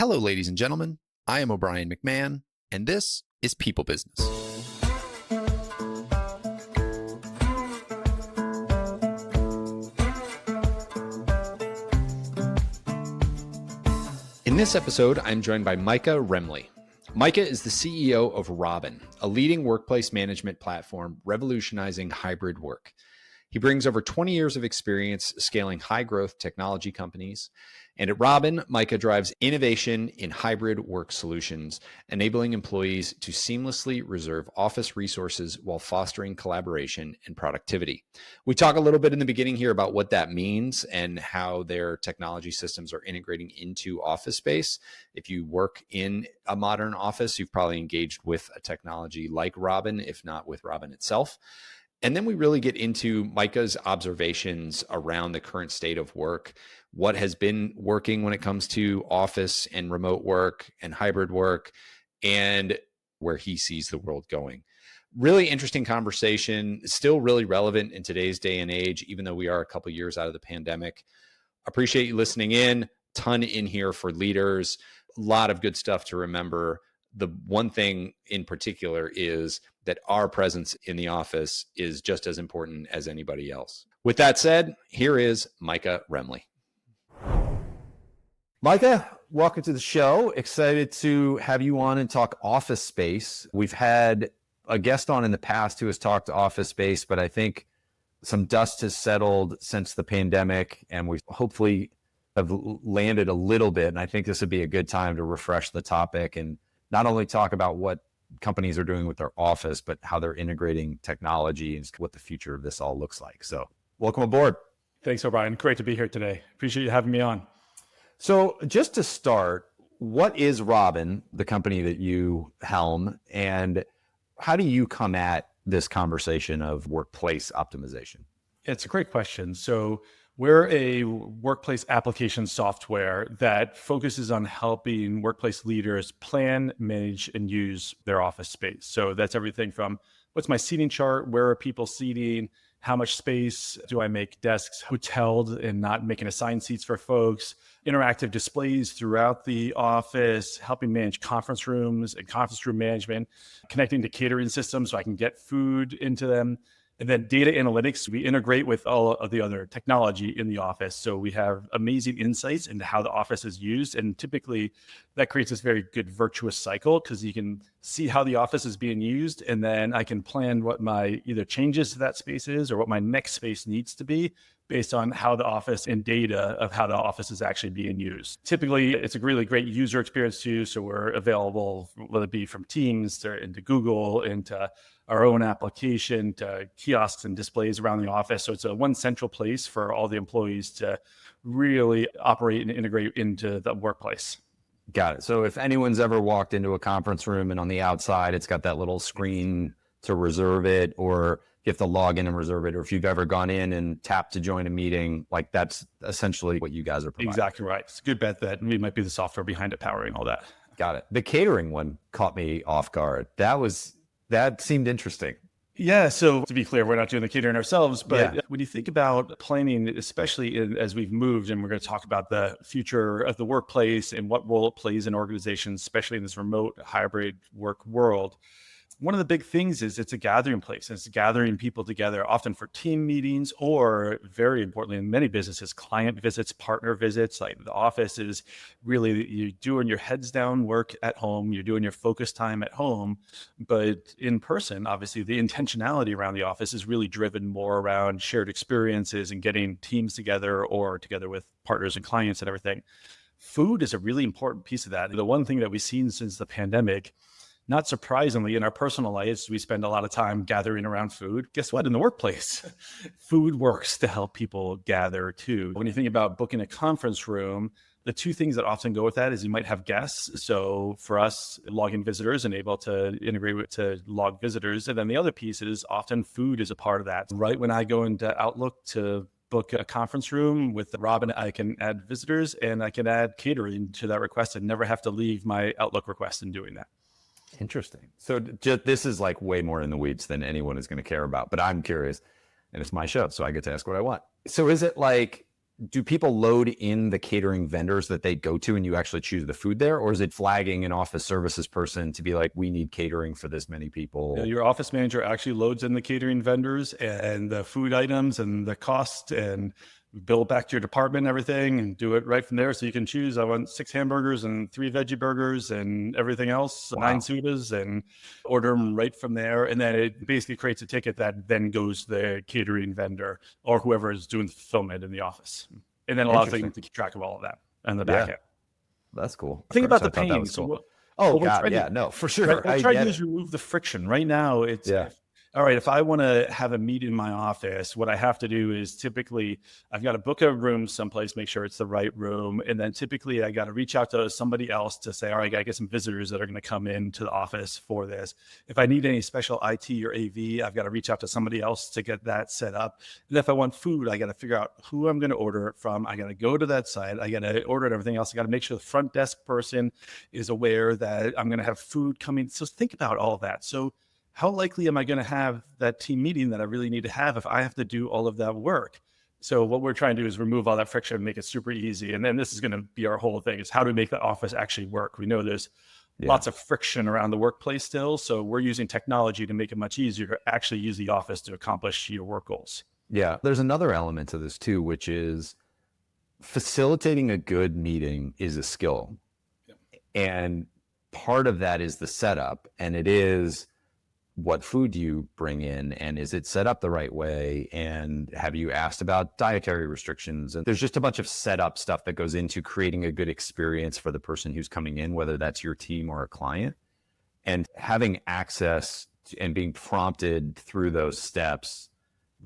Hello, ladies and gentlemen. I am O'Brien McMahon, and this is People Business. In this episode, I'm joined by Micah Remley. Micah is the CEO of Robin, a leading workplace management platform revolutionizing hybrid work. He brings over 20 years of experience scaling high-growth technology companies. And at Robin, Micah drives innovation in hybrid work solutions, enabling employees to seamlessly reserve office resources while fostering collaboration and productivity. We talk a little bit in the beginning here about what that means and how their technology systems are integrating into office space. If you work in a modern office, you've probably engaged with a technology like Robin, if not with Robin itself. And then we really get into Micah's observations around the current state of work, what has been working when it comes to office and remote work and hybrid work, and where he sees the world going. Really interesting conversation, still really relevant in today's day and age, even though we are a couple years out of the pandemic. Appreciate you listening in. Ton in here for leaders. A lot of good stuff to remember. The one thing in particular is that our presence in the office is just as important as anybody else. With that said, here is Micah Remley. Micah, welcome to the show. Excited to have you on and talk office space. We've had a guest on in the past who has talked office space, but I think some dust has settled since the pandemic, and we hopefully have landed a little bit. And I think this would be a good time to refresh the topic and not only talk about what companies are doing with their office, but how they're integrating technology and what the future of this all looks like. So welcome aboard. Thanks, O'Brien. Great to be here today. Appreciate you having me on. So just to start, what is Robin, the company that you helm, and how do you come at this conversation of workplace optimization? It's a great question. So we're a workplace application software that focuses on helping workplace leaders plan, manage, and use their office space. So that's everything from what's my seating chart, where are people seating, how much space do I make desks hoteled and not making assigned seats for folks, interactive displays throughout the office, helping manage conference rooms and conference room management, connecting to catering systems so I can get food into them. And then data analytics, we integrate with all of the other technology in the office. So we have amazing insights into how the office is used. And typically that creates this very good virtuous cycle because you can see how the office is being used. And then I can plan what my either changes to that space is or what my next space needs to be based on how the office and data of how the office is actually being used. Typically, it's a really great user experience too. So we're available, whether it be from Teams to into Google, into our own application, to kiosks and displays around the office. So it's a one central place for all the employees to really operate and integrate into the workplace. Got it. So if anyone's ever walked into a conference room and on the outside, it's got that little screen to reserve it, or you have to log in and reserve it, or if you've ever gone in and tapped to join a meeting, like that's essentially what you guys are providing. Exactly right. It's a good bet that we might be the software behind it powering all that. Got it. The catering one caught me off guard. That seemed interesting. Yeah. So to be clear, we're not doing the catering ourselves, but when you think about planning, especially as we've moved, and we're going to talk about the future of the workplace and what role it plays in organizations, especially in this remote hybrid work world, one of the big things is it's a gathering place. And it's gathering people together, often for team meetings, or very importantly, in many businesses, client visits, partner visits. Like the office is really, you're doing your heads down work at home, you're doing your focus time at home, but in person, obviously the intentionality around the office is really driven more around shared experiences and getting teams together or together with partners and clients and everything. Food is a really important piece of that. The one thing that we've seen since the pandemic, not surprisingly, in our personal lives, we spend a lot of time gathering around food. Guess what? In the workplace, food works to help people gather too. When you think about booking a conference room, the two things that often go with that is you might have guests. So for us, login visitors and able to integrate to log visitors. And then the other piece is often food is a part of that. Right when I go into Outlook to book a conference room with Robin, I can add visitors and I can add catering to that request and never have to leave my Outlook request in doing that. Interesting. So this is like way more in the weeds than anyone is going to care about, but I'm curious, and it's my show, so I get to ask what I want. So is it like do people load in the catering vendors that they go to and you actually choose the food there? Or is it flagging an office services person to be like, we need catering for this many people? Yeah, your office manager actually loads in the catering vendors and the food items and the cost, and bill back to your department and everything, and do it right from there. So you can choose, I want 6 hamburgers and 3 veggie burgers and everything else, Wow. 9 sodas, and order them right from there. And then it basically creates a ticket that then goes to the catering vendor or whoever is doing the fulfillment in the office. And then allows them to keep track of all of that on the back end. That's cool. Think about the I thought that pain. was cool. So Oh, God. Yeah, no, for sure. what we're trying to do is remove the friction. Right now, it's all right, if I want to have a meeting in my office, what I have to do is typically I've got to book a room someplace, make sure it's the right room. And then typically I got to reach out to somebody else to say, all right, I got to get some visitors that are going to come into the office for this. If I need any special IT or AV, I've got to reach out to somebody else to get that set up. And if I want food, I got to figure out who I'm going to order it from. I got to go to that site. I got to order it, everything else. I got to make sure the front desk person is aware that I'm going to have food coming. So think about all of that. So how likely am I going to have that team meeting that I really need to have if I have to do all of that work? So what we're trying to do is remove all that friction and make it super easy. And then this is going to be our whole thing, is how do we make the office actually work? We know there's lots of friction around the workplace still. So we're using technology to make it much easier to actually use the office to accomplish your work goals. Yeah. There's another element to this too, which is facilitating a good meeting is a skill. Yep. And part of that is the setup, and it is what food do you bring in, and is it set up the right way, and have you asked about dietary restrictions? And there's just a bunch of setup stuff that goes into creating a good experience for the person who's coming in, whether that's your team or a client. And having access to, and being prompted through those steps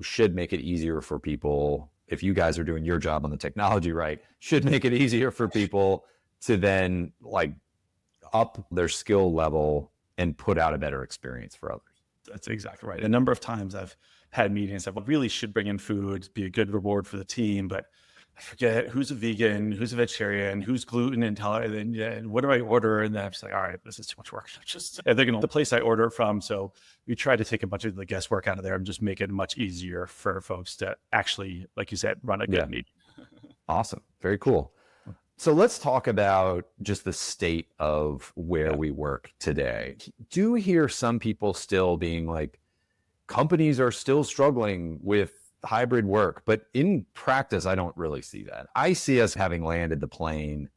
should make it easier for people. If you guys are doing your job on the technology right, should make it easier for people to then like up their skill level and put out a better experience for others. That's exactly right. A number of times I've had meetings that really should bring in food, be a good reward for the team, but I forget who's a vegan, who's a vegetarian, who's gluten intolerant, and what do I order? And then I'm just like, all right, this is too much work. And they're going to the place I order from. So we try to take a bunch of the guesswork out of there and just make it much easier for folks to actually, like you said, run a good meeting. Awesome. Very cool. So let's talk about just the state of where we work today. Do hear some people still being like, companies are still struggling with hybrid work, but in practice, I don't really see that. I see us having landed the plane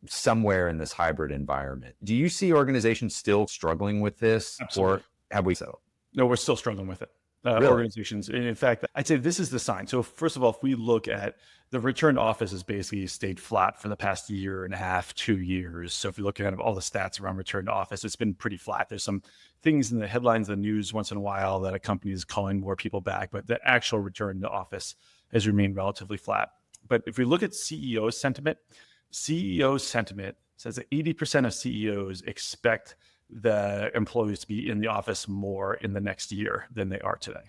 somewhere in this hybrid environment. Do you see organizations still struggling with this? Absolutely. Or have we settled? No, we're still struggling with it. Really? Organizations. And in fact, I'd say this is the sign. So first of all, if we look at the return to office has basically stayed flat for the past year and a half, 2 years. So if you look at all the stats around return to office, it's been pretty flat. There's some things in the headlines of the news once in a while that a company is calling more people back, but the actual return to office has remained relatively flat. But if we look at CEO sentiment says that 80% of CEOs expect the employees to be in the office more in the next year than they are today.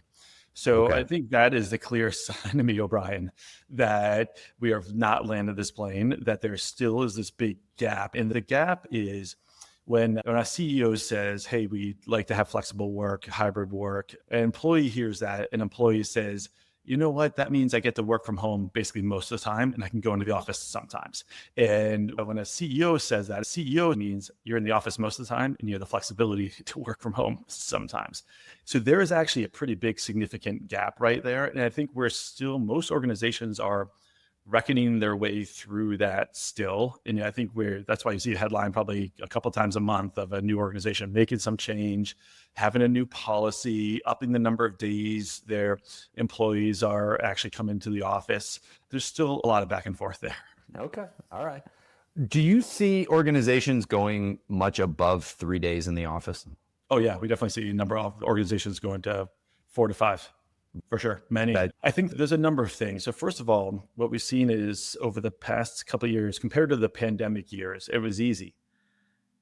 So I think that is the clear sign to me, O'Brien, that we have not landed this plane, that there still is this big gap. And the gap is when a CEO says, hey, we'd like to have flexible work, hybrid work, an employee hears that, an employee says, you know what, that means I get to work from home basically most of the time, and I can go into the office sometimes. And when a CEO says that, a CEO means you're in the office most of the time and you have the flexibility to work from home sometimes. So there is actually a pretty big significant gap right there. And I think most organizations are reckoning their way through that still. And I think that's why you see a headline probably a couple times a month of a new organization making some change, having a new policy, upping the number of days their employees are actually coming to the office. There's still a lot of back and forth there. Okay. All right. Do you see organizations going much above 3 days in the office? Oh yeah, we definitely see a number of organizations going to 4 to 5. For sure. Many. I think there's a number of things. So first of all, what we've seen is over the past couple of years, compared to the pandemic years, it was easy.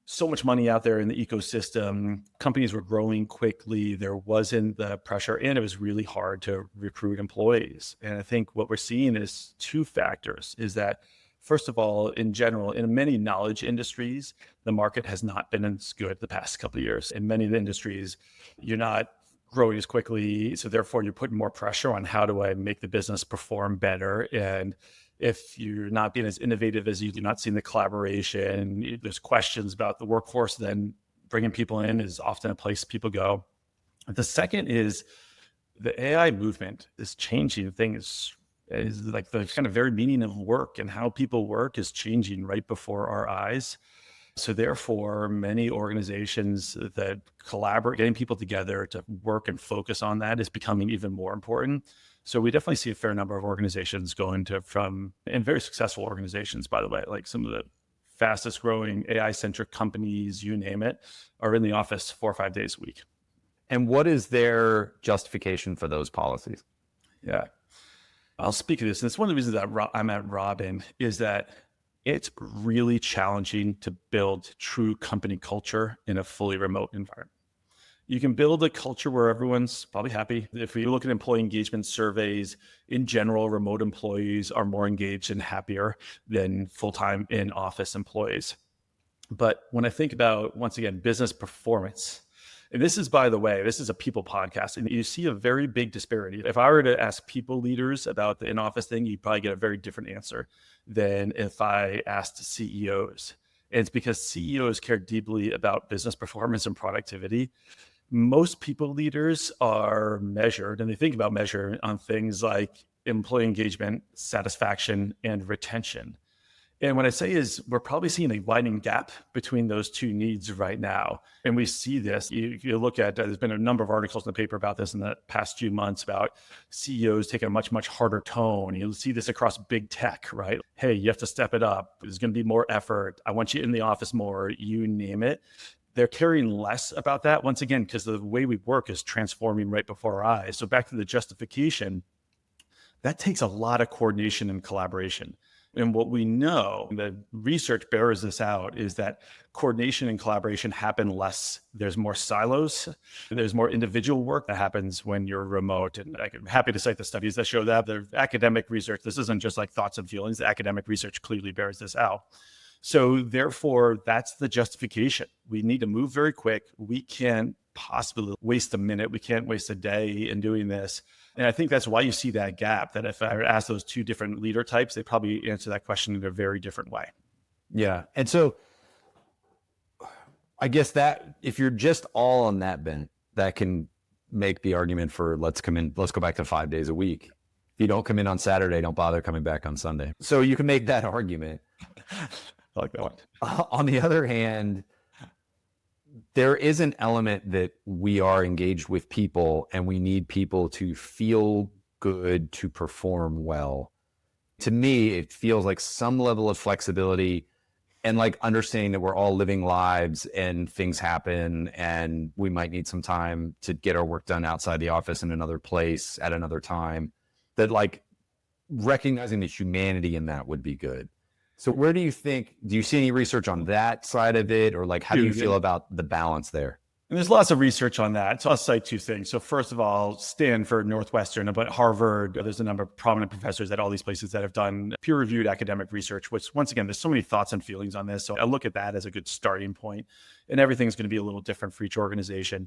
So much money out there in the ecosystem. Companies were growing quickly. There wasn't the pressure, and it was really hard to recruit employees. And I think what we're seeing is 2 factors, is that first of all, in general, in many knowledge industries, the market has not been as good the past couple of years. In many of the industries, you're not growing as quickly. So therefore you're putting more pressure on how do I make the business perform better. And if you're not being as innovative as you're not seeing the collaboration, there's questions about the workforce, then bringing people in is often a place people go. The second is the AI movement is changing things. Is like the kind of very meaning of work and how people work is changing right before our eyes. So therefore, many organizations that collaborate, getting people together to work and focus on that is becoming even more important. So we definitely see a fair number of organizations going to and very successful organizations, by the way, like some of the fastest growing AI-centric companies, you name it, are in the office 4 or 5 days a week. And what is their justification for those policies? Yeah, I'll speak to this. And it's one of the reasons that I'm at Robin is that it's really challenging to build true company culture in a fully remote environment. You can build a culture where everyone's probably happy. If we look at employee engagement surveys, in general, remote employees are more engaged and happier than full-time in-office employees. But when I think about, once again, business performance, and this is, by the way, this is a people podcast, and you see a very big disparity. If I were to ask people leaders about the in-office thing, you'd probably get a very different answer than if I asked CEOs. And it's because CEOs care deeply about business performance and productivity. Most people leaders are measured, and they think about measure on things like employee engagement, satisfaction, and retention. And what I say is we're probably seeing a widening gap between those two needs right now. And we see this, you look at, there's been a number of articles in the paper about this in the past few months about CEOs taking a much, much harder tone. You'll see this across big tech, right? Hey, you have to step it up. There's going to be more effort. I want you in the office more, you name it. They're caring less about that, once again, because the way we work is transforming right before our eyes. So back to the justification, that takes a lot of coordination and collaboration. And what we know, the research bears this out, is that coordination and collaboration happen less. There's more silos. There's more individual work that happens when you're remote. And I'm happy to cite the studies that show that. The academic research, this isn't just like thoughts and feelings. The academic research clearly bears this out. So therefore, that's the justification. We need to move very quick. We can't possibly waste a minute. We can't waste a day in doing this. And I think that's why you see that gap, that if I ask those two different leader types, they probably answer that question in a very different way. Yeah. And so I guess that if you're just all on that bent, that can make the argument for let's go back to 5 days a week. If you don't come in on Saturday, don't bother coming back on Sunday. So you can make that argument. I like that one. On the other hand, there is an element that we are engaged with people and we need people to feel good to perform well. To me, it feels like some level of flexibility and like understanding that we're all living lives and things happen and we might need some time to get our work done outside the office in another place at another time, that like recognizing the humanity in that would be good. So where do you see any research on that side of it? Or like, how do you feel about the balance there? And there's lots of research on that. So I'll cite two things. So first of all, Stanford, Northwestern, but Harvard, there's a number of prominent professors at all these places that have done peer-reviewed academic research, which once again, there's so many thoughts and feelings on this. So I look at that as a good starting point, and everything's going to be a little different for each organization.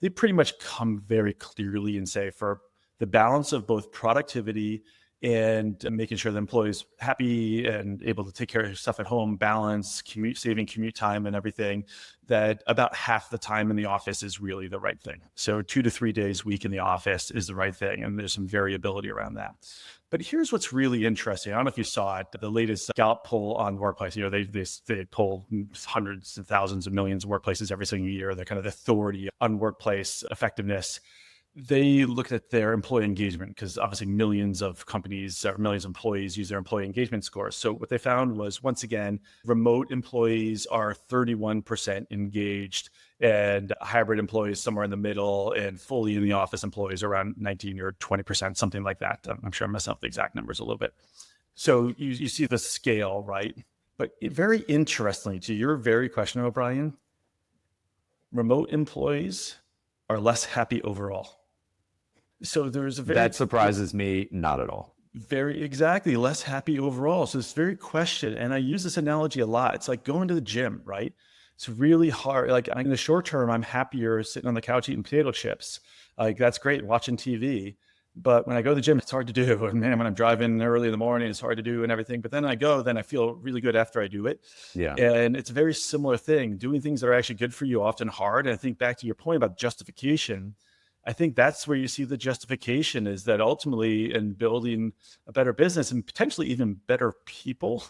They pretty much come very clearly and say for the balance of both productivity and making sure the employees happy and able to take care of stuff at home, balance, saving commute time and everything, that about half the time in the office is really the right thing. So 2 to 3 days a week in the office is the right thing. And there's some variability around that. But here's what's really interesting. I don't know if you saw it, the latest Gallup poll on workplace. They poll hundreds of thousands of millions of workplaces every single year. They're kind of the authority on workplace effectiveness. They looked at their employee engagement because obviously millions of companies or millions of employees use their employee engagement scores. So what they found was, once again, remote employees are 31% engaged and hybrid employees somewhere in the middle, and fully in the office employees around 19 or 20%, something like that. I'm sure I'm messing up the exact numbers a little bit. So you see the scale, right? But very interestingly, to your very question, O'Brien, remote employees are less happy overall. So there's that surprises me not at all. Very exactly, less happy overall. So it's very question, and I use this analogy a lot. It's like going to the gym, right? It's really hard. Like in the short term, I'm happier sitting on the couch eating potato chips. Like that's great watching TV. But when I go to the gym, it's hard to do. And man, when I'm driving early in the morning, it's hard to do and everything. But then I feel really good after I do it. Yeah. And it's a very similar thing. Doing things that are actually good for you, often hard. And I think back to your point about justification, I think that's where you see the justification is that ultimately in building a better business and potentially even better people,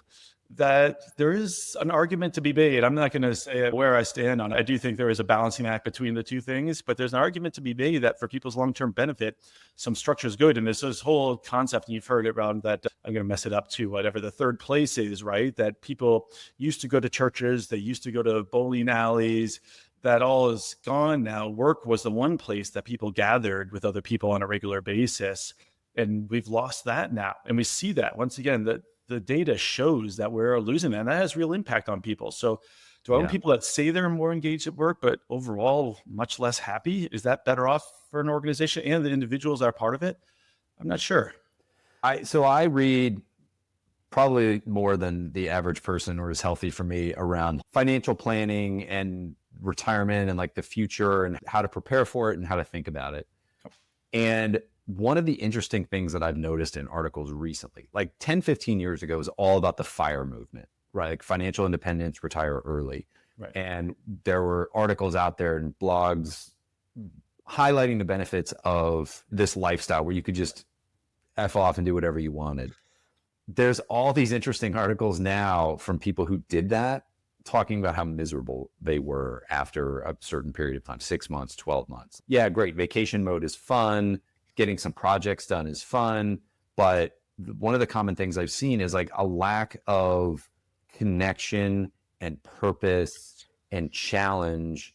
that there is an argument to be made. I'm not going to say where I stand on it. I do think there is a balancing act between the two things, but there's an argument to be made that for people's long-term benefit, some structure is good. And there's this whole concept, and you've heard it around that, I'm going to mess it up to whatever the third place is, right? That people used to go to churches, they used to go to bowling alleys, that all is gone now. Work was the one place that people gathered with other people on a regular basis. And we've lost that now. And we see that once again, that the data shows that we're losing that. And that has real impact on people. So do I want people that say they're more engaged at work, but overall much less happy? Is that better off for an organization and the individuals that are part of it? I'm not sure. So I read probably more than the average person, or is healthy for me, around financial planning and retirement and like the future and how to prepare for it and how to think about it. And one of the interesting things that I've noticed in articles recently, like 10, 15 years ago, was all about the FIRE movement, right? Like financial independence, retire early. Right. And there were articles out there and blogs highlighting the benefits of this lifestyle where you could just F off and do whatever you wanted. There's all these interesting articles now from people who did that, talking about how miserable they were after a certain period of time, 6 months, 12 months. Yeah, great. Vacation mode is fun. Getting some projects done is fun. But one of the common things I've seen is like a lack of connection and purpose and challenge.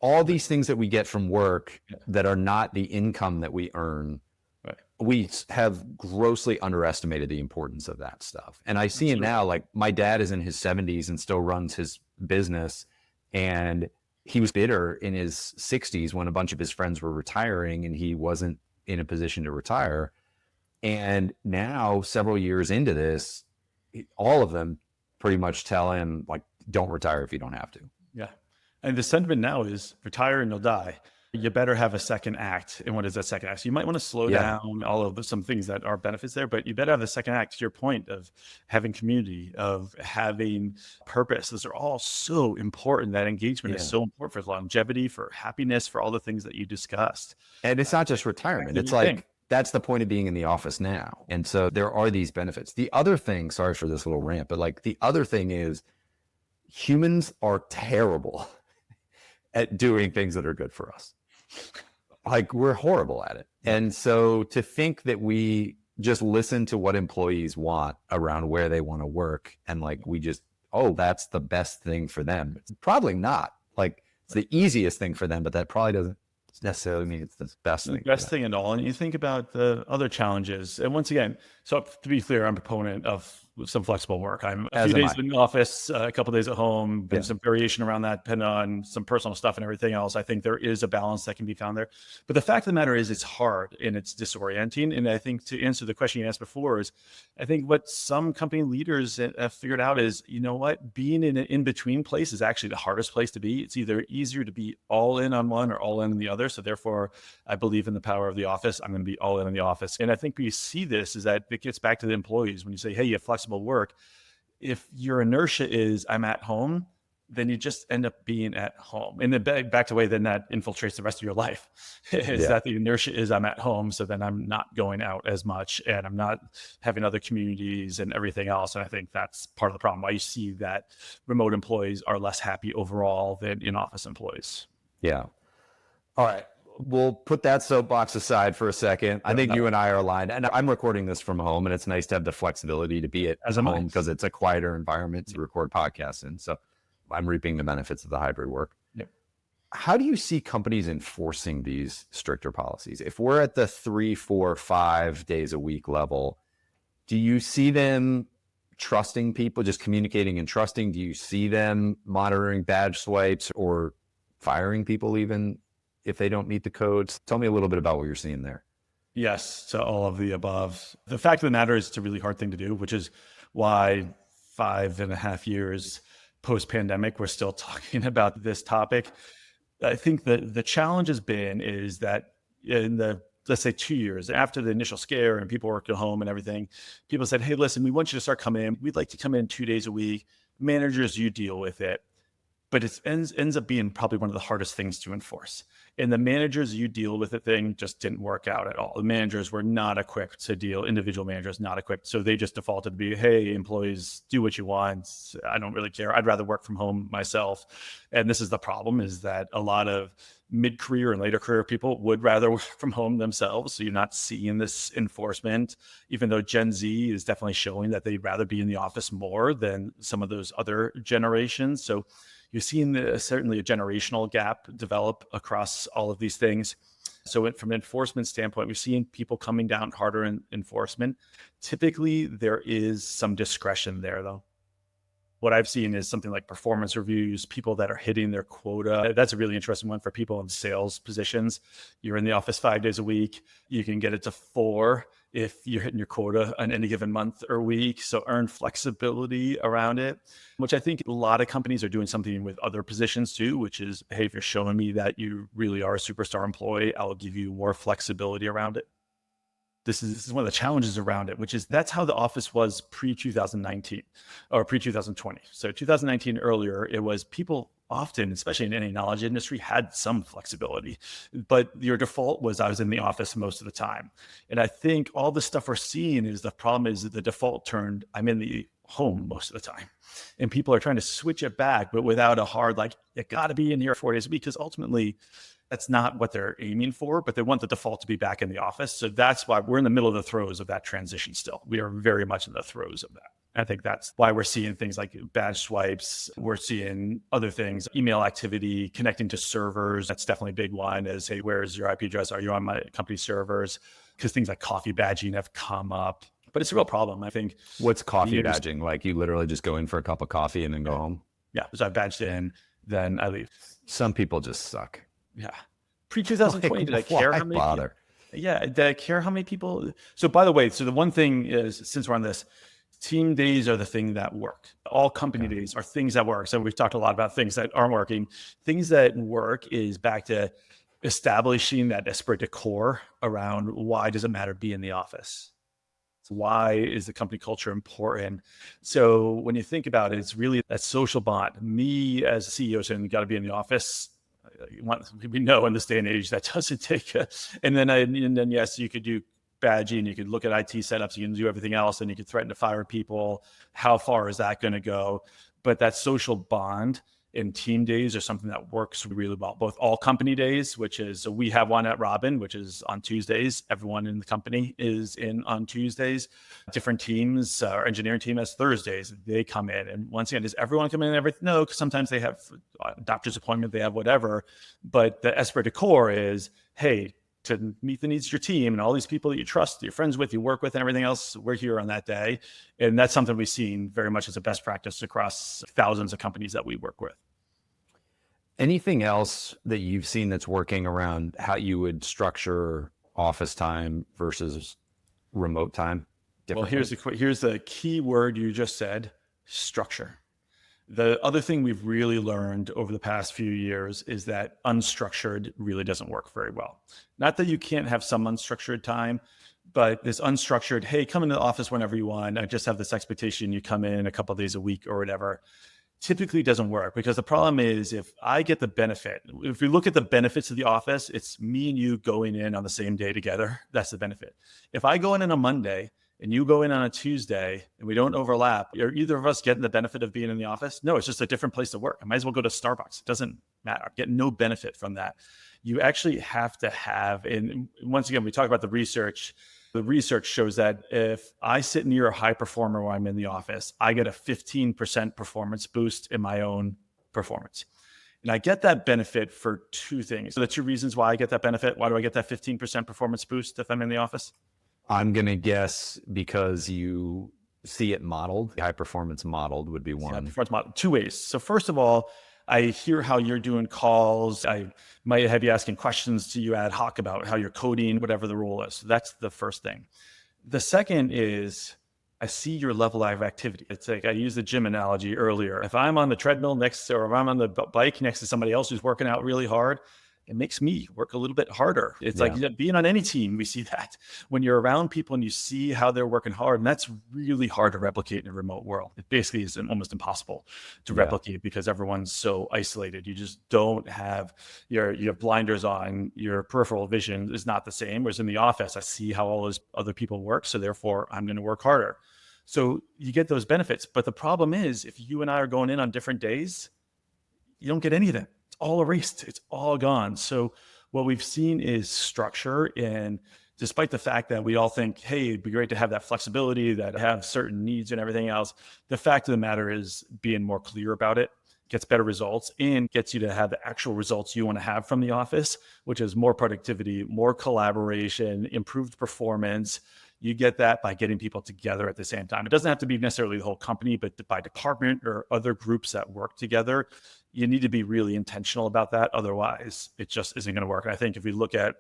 All these things that we get from work that are not the income that we earn. Right. We have grossly underestimated the importance of that stuff. And I see it now, like my dad is in his 70s and still runs his business. And he was bitter in his 60s when a bunch of his friends were retiring and he wasn't in a position to retire. And now, several years into this, all of them pretty much tell him, like, don't retire if you don't have to. Yeah. And the sentiment now is retire and you'll die. You better have a second act. And what is that second act? So you might want to slow down all of some things that are benefits there, but you better have the second act, to your point, of having community, of having purpose. Those are all so important. That engagement is so important for longevity, for happiness, for all the things that you discussed. And it's not just retirement. It's like, that's the point of being in the office now. And so there are these benefits. The other thing, sorry for this little rant, but like the other thing is humans are terrible at doing things that are good for us. Like we're horrible at it. And so to think that we just listen to what employees want around where they want to work and like we just, oh, that's the best thing for them. It's probably not. Like it's the easiest thing for them, but that probably doesn't necessarily mean it's the best thing. Best thing at all. And you think about the other challenges. And once again, so to be clear, I'm a proponent of some flexible work. I'm a few days in the office, a couple of days at home, and some variation around that depending on some personal stuff and everything else. I think there is a balance that can be found there. But the fact of the matter is it's hard and it's disorienting. And I think to answer the question you asked before is, I think what some company leaders have figured out is, you know what, being in an in-between place is actually the hardest place to be. It's either easier to be all in on one or all in on the other. So therefore, I believe in the power of the office. I'm going to be all in on the office. And I think we see this is that it gets back to the employees. When you say, hey, you have flexible work, if your inertia is I'm at home, then you just end up being at home. And then back to the way then that infiltrates the rest of your life is that the inertia is I'm at home. So then I'm not going out as much and I'm not having other communities and everything else. And I think that's part of the problem why you see that remote employees are less happy overall than in-office employees. Yeah. All right. We'll put that soapbox aside for a second. I think you and I are aligned, and I'm recording this from home, and it's nice to have the flexibility to be at home because it's a quieter environment to record podcasts in. So I'm reaping the benefits of the hybrid work. Yep. How do you see companies enforcing these stricter policies? If we're at the 3, 4, 5 days a week level, do you see them trusting people, just communicating and trusting? Do you see them monitoring badge swipes or firing people even if they don't meet the codes? Tell me a little bit about what you're seeing there. Yes, to all of the above. The fact of the matter is it's a really hard thing to do, which is why 5.5 years post-pandemic, we're still talking about this topic. I think the challenge has been is that in the, let's say 2 years after the initial scare and people worked at home and everything, people said, hey, listen, we want you to start coming in. We'd like to come in 2 days a week. Managers, you deal with it. But it ends up being probably one of the hardest things to enforce. And the managers you deal with the thing just didn't work out at all. The managers were not equipped to deal, individual managers not equipped. So they just defaulted to be, hey, employees, do what you want. I don't really care. I'd rather work from home myself. And this is the problem, is that a lot of mid-career and later career people would rather work from home themselves. So you're not seeing this enforcement, even though Gen Z is definitely showing that they'd rather be in the office more than some of those other generations. So you're seeing certainly a generational gap develop across all of these things. So from an enforcement standpoint, we're seeing people coming down harder in enforcement. Typically, there is some discretion there, though. What I've seen is something like performance reviews, people that are hitting their quota. That's a really interesting one for people in sales positions. You're in the office 5 days a week. You can get it to 4 if you're hitting your quota on any given month or week. So earn flexibility around it, which I think a lot of companies are doing something with other positions too, which is, hey, if you're showing me that you really are a superstar employee, I'll give you more flexibility around it. This is one of the challenges around it, which is that's how the office was pre-2019 or pre-2020. So 2019 earlier, it was people often, especially in any knowledge industry, had some flexibility, but your default was I was in the office most of the time. And I think all the stuff we're seeing is the problem is that the default turned, I'm in the home most of the time. And people are trying to switch it back, but without a hard, like, you got to be in here 4 days a week, because ultimately, that's not what they're aiming for, but they want the default to be back in the office. So that's why we're in the middle of the throes of that transition still. We are very much in the throes of that. I think that's why we're seeing things like badge swipes. We're seeing other things, email activity, connecting to servers. That's definitely a big one is, hey, where's your IP address? Are you on my company servers? Because things like coffee badging have come up. But it's a real problem, I think. What's coffee badging? Like you literally just go in for a cup of coffee and then go home? Yeah. So I've badged in, then I leave. Some people just suck. Yeah. Pre-2020, did I care how many bother? Yeah, did I care how many people? So by the way, so the one thing is, since we're on this, team days are the thing that work. All company days are things that work. So we've talked a lot about things that aren't working. Things that work is back to establishing that esprit de corps around why does it matter to be in the office? Why is the company culture important? So when you think about it, it's really that social bond. Me as a CEO saying, you got to be in the office. We know in this day and age that doesn't take and then yes, you could do badging, you could look at IT setups, you can do everything else, and you could threaten to fire people. How far is that going to go? But that social bond in team days are something that works really well. Both all company days, which is, so we have one at Robin, which is on Tuesdays. Everyone in the company is in on Tuesdays. Different teams, our engineering team has Thursdays. They come in. And once again, does everyone come in every? No, because sometimes they have a doctor's appointment, they have whatever. But the esprit de corps is, hey, to meet the needs of your team and all these people that you trust, you're friends with, you work with, and everything else, we're here on that day. And that's something we've seen very much as a best practice across thousands of companies that we work with. Anything else that you've seen that's working around how you would structure office time versus remote time? Well, here's the key word you just said, structure. The other thing we've really learned over the past few years is that unstructured really doesn't work very well. Not that you can't have some unstructured time, but this unstructured, hey, come into the office whenever you want. I just have this expectation you come in a couple of days a week or whatever. Typically doesn't work, because the problem is, if I get the benefit, if we look at the benefits of the office, it's me and you going in on the same day together. That's the benefit. If I go in on a Monday and you go in on a Tuesday and we don't overlap, are either of us getting the benefit of being in the office? No, it's just a different place to work. I might as well go to Starbucks. It doesn't matter. I'm getting no benefit from that. You actually have to have, and once again, we talk about the research. The research shows that if I sit near a high performer while I'm in the office, I get a 15% performance boost in my own performance. And I get that benefit for two things. So the two reasons why I get that benefit. Why do I get that 15% performance boost if I'm in the office? I'm going to guess because you see it modeled. High performance modeled would be one. Performance model, two ways. So first of all, I hear how you're doing calls. I might have you asking questions to you ad hoc about how you're coding, whatever the role is. So that's the first thing. The second is I see your level of activity. It's like I used the gym analogy earlier. If I'm on the treadmill or if I'm on the bike next to somebody else who's working out really hard, it makes me work a little bit harder. It's like being on any team, we see that when you're around people and you see how they're working hard, and that's really hard to replicate in a remote world. It basically is almost impossible to replicate because everyone's so isolated. You just don't have your blinders on, your peripheral vision is not the same. Whereas in the office, I see how all those other people work. So therefore I'm going to work harder. So you get those benefits. But the problem is if you and I are going in on different days, you don't get any of that. It's all erased. It's all gone. So what we've seen is structure. And despite the fact that we all think, hey, it'd be great to have that flexibility, that have certain needs and everything else, the fact of the matter is being more clear about it gets better results and gets you to have the actual results you want to have from the office, which is more productivity, more collaboration, improved performance. You get that by getting people together at the same time. It doesn't have to be necessarily the whole company, but by department or other groups that work together. You need to be really intentional about that. Otherwise, it just isn't going to work. And I think if we look at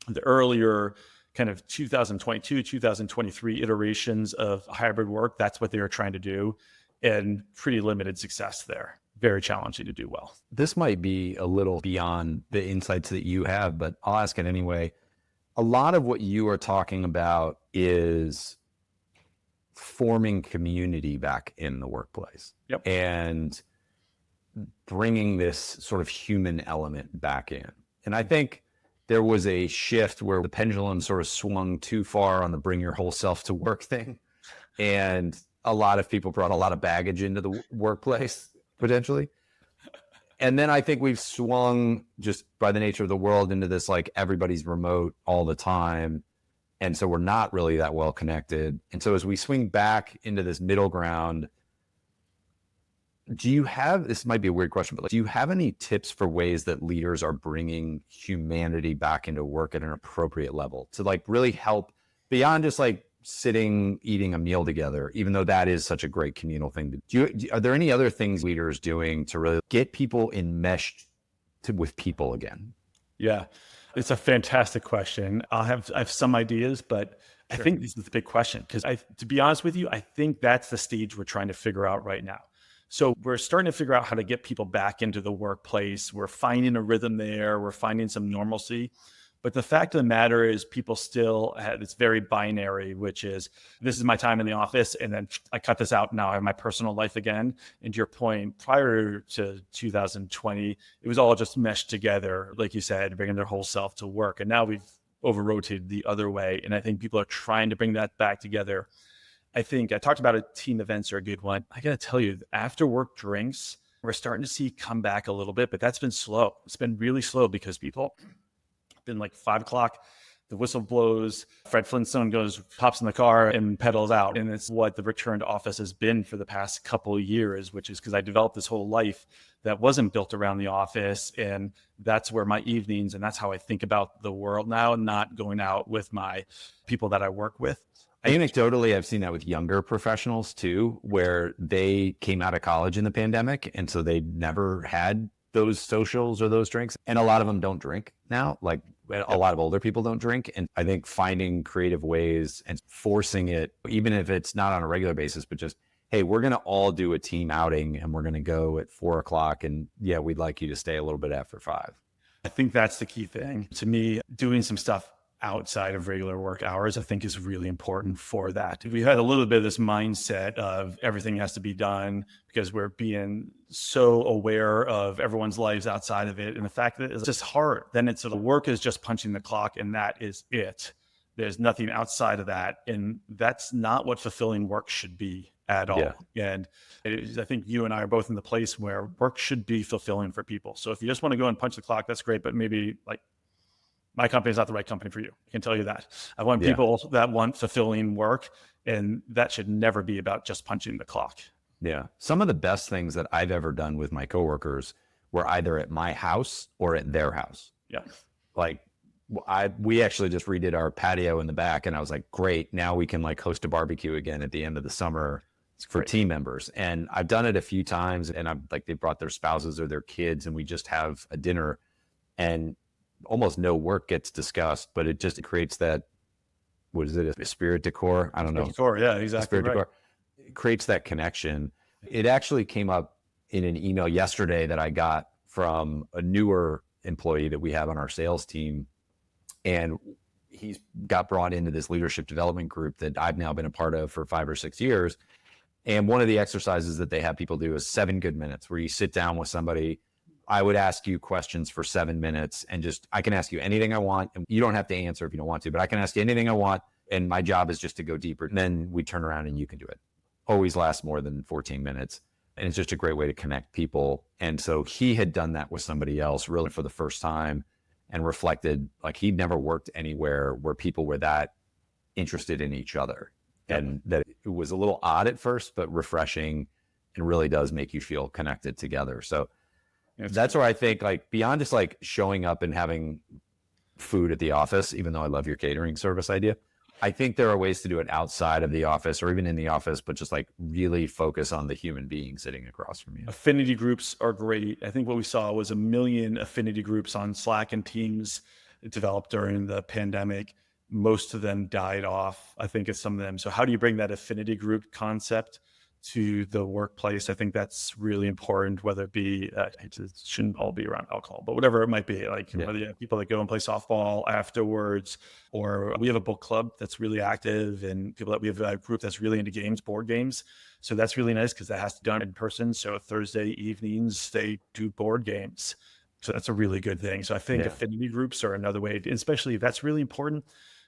the earlier kind of 2022, 2023 iterations of hybrid work, that's what they were trying to do, and pretty limited success there. Very challenging to do well. This might be a little beyond the insights that you have, but I'll ask it anyway. A lot of what you are talking about is forming community back in the workplace. Yep. And bringing this sort of human element back in. And I think there was a shift where the pendulum sort of swung too far on the bring your whole self to work thing. And a lot of people brought a lot of baggage into the workplace, potentially. And then I think we've swung just by the nature of the world into this, like everybody's remote all the time. And so we're not really that well connected. And so as we swing back into this middle ground, do you have, this might be a weird question, but like, do you have any tips for ways that leaders are bringing humanity back into work at an appropriate level to like really help beyond just like sitting, eating a meal together, even though that is such a great communal thing? Are there any other things leaders doing to really get people enmeshed with people again? Yeah, it's a fantastic question. I have some ideas, but I think this is the big question because to be honest with you, I think that's the stage we're trying to figure out right now. So we're starting to figure out how to get people back into the workplace. We're finding a rhythm there. We're finding some normalcy. But the fact of the matter is people still have, it's very binary, which is this is my time in the office and then I cut this out. Now I have my personal life again. And to your point, prior to 2020, it was all just meshed together, like you said, bringing their whole self to work. And now we've over-rotated the other way. And I think people are trying to bring that back together. I think I talked about team events are a good one. I got to tell you, after work drinks, we're starting to see come back a little bit, but that's been slow. It's been really slow because people been like 5 o'clock, the whistle blows, Fred Flintstone pops in the car and pedals out. And it's what the return to office has been for the past couple of years, which is because I developed this whole life that wasn't built around the office. And that's where my evenings, and that's how I think about the world now, not going out with my people that I work with. Anecdotally, I've seen that with younger professionals too, where they came out of college in the pandemic. And so they never had those socials or those drinks. And a lot of them don't drink now. Like a lot of older people don't drink. And I think finding creative ways and forcing it, even if it's not on a regular basis, but just, hey, we're going to all do a team outing and we're going to go at 4 o'clock. And yeah, we'd like you to stay a little bit after 5. I think that's the key thing. To me, doing some stuff outside of regular work hours, I think is really important for that. We had a little bit of this mindset of everything has to be done because we're being so aware of everyone's lives outside of it. And the fact that it's just hard, then it's work is just punching the clock and that is it. There's nothing outside of that. And that's not what fulfilling work should be at all. Yeah. And I think you and I are both in the place where work should be fulfilling for people. So if you just want to go and punch the clock, that's great. But maybe like, my company is not the right company for you. I can tell you that. I want people that want fulfilling work, and that should never be about just punching the clock. Yeah. Some of the best things that I've ever done with my coworkers were either at my house or at their house. Yeah. Like we actually just redid our patio in the back, and I was like, great. Now we can like host a barbecue again at the end of the summer for team members. And I've done it a few times, and I'm like, they brought their spouses or their kids, and we just have a dinner, and almost no work gets discussed, but it just creates that what is it? A spirit decor? I don't know. Decor, yeah, exactly. Spirit right. decor. It creates that connection. It actually came up in an email yesterday that I got from a newer employee that we have on our sales team. And he's got brought into this leadership development group that I've now been a part of for 5 or 6 years. And one of the exercises that they have people do is 7 good minutes, where you sit down with somebody. I would ask you questions for 7 minutes, and I can ask you anything I want, and you don't have to answer if you don't want to, but I can ask you anything I want, and my job is just to go deeper. And then we turn around and you can do it. Always lasts more than 14 minutes. And it's just a great way to connect people. And so he had done that with somebody else really for the first time, and reflected like he'd never worked anywhere where people were that interested in each other. And that it was a little odd at first, but refreshing, and really does make you feel connected together. So that's where I think, like, beyond just like showing up and having food at the office, even though I love your catering service idea, I think there are ways to do it outside of the office or even in the office, but just like really focus on the human being sitting across from you. Affinity groups are great. I think what we saw was 1 million affinity groups on Slack and Teams developed during the pandemic. Most of them died off, I think, as some of them. So how do you bring that affinity group concept to the workplace? I think that's really important, whether it be, it shouldn't all be around alcohol, but whatever it might be, like whether you have people that go and play softball afterwards, or we have a book club that's really active, and we have a group that's really into games, board games. So that's really nice because that has to be done in person. So Thursday evenings, they do board games. So that's a really good thing. So I think affinity groups are another way, especially if that's really important.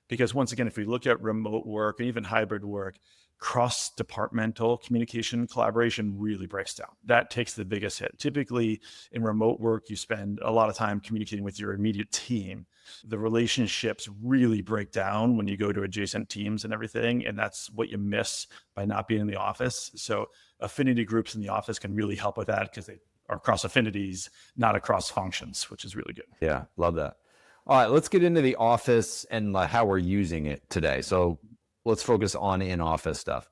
Because once again, if we look at remote work and even hybrid work, cross-departmental communication, collaboration really breaks down. That takes the biggest hit. Typically in remote work, you spend a lot of time communicating with your immediate team. The relationships really break down when you go to adjacent teams and everything. And that's what you miss by not being in the office. So affinity groups in the office can really help with that because they are across affinities, not across functions, which is really good. Yeah, love that. All right, let's get into the office and how we're using it today. So let's focus on in-office stuff.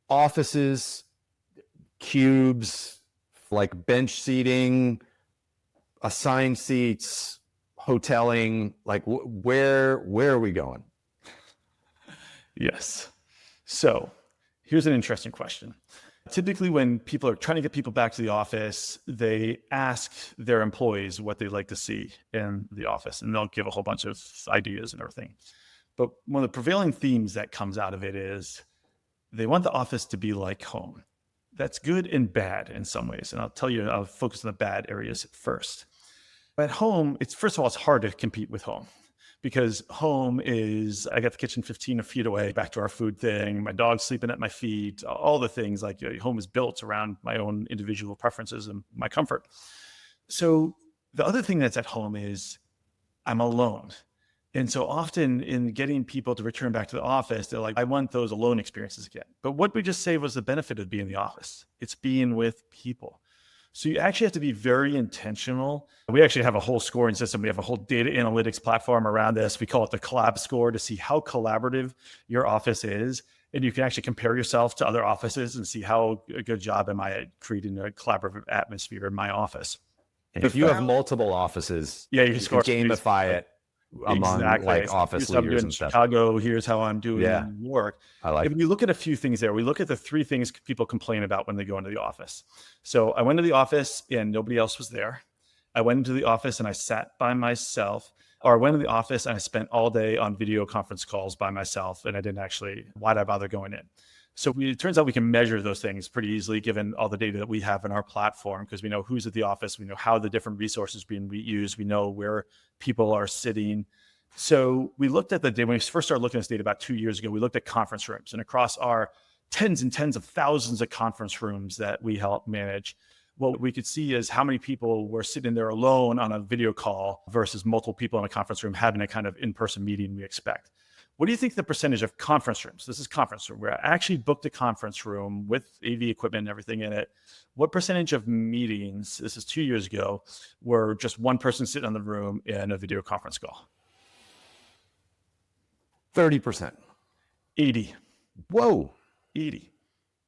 Offices, cubes, like bench seating, assigned seats, hoteling, like where are we going? Yes. So here's an interesting question. Typically, when people are trying to get people back to the office, they ask their employees what they'd like to see in the office, and they'll give a whole bunch of ideas and everything. But one of the prevailing themes that comes out of it is they want the office to be like home. That's good and bad in some ways. And I'll focus on the bad areas first. At home, first of all, it's hard to compete with home. Because home is, I got the kitchen 15 feet away, back to our food thing, my dog's sleeping at my feet, all the things. Like home is built around my own individual preferences and my comfort. So the other thing that's at home is I'm alone. And so often in getting people to return back to the office, they're like, I want those alone experiences again. But what we just say was the benefit of being in the office. It's being with people. So you actually have to be very intentional. We actually have a whole scoring system. We have a whole data analytics platform around this. We call it the collab score to see how collaborative your office is. And you can actually compare yourself to other offices and see how a good job am I at creating a collaborative atmosphere in my office. If you have multiple offices, you can gamify it among like office leaders and stuff. Chicago, here's how I'm doing work. I like it. If you look at a few things there, we look at the 3 things people complain about when they go into the office. So I went to the office and nobody else was there. I went into the office and I sat by myself, or I went to the office and I spent all day on video conference calls by myself, and I didn't actually, why'd I bother going in? So it turns out we can measure those things pretty easily given all the data that we have in our platform, because we know who's at the office, we know how the different resources being used, we know where people are sitting. So we looked at the data, when we first started looking at this data about 2 years ago, we looked at conference rooms, and across our tens and tens of thousands of conference rooms that we help manage, what we could see is how many people were sitting there alone on a video call versus multiple people in a conference room having a kind of in-person meeting we expect. What do you think the percentage of conference rooms? This is conference room where I actually booked a conference room with AV equipment and everything in it. What percentage of meetings, this is 2 years ago, were just one person sitting in the room in a video conference call? 30%. 80. Whoa. 80.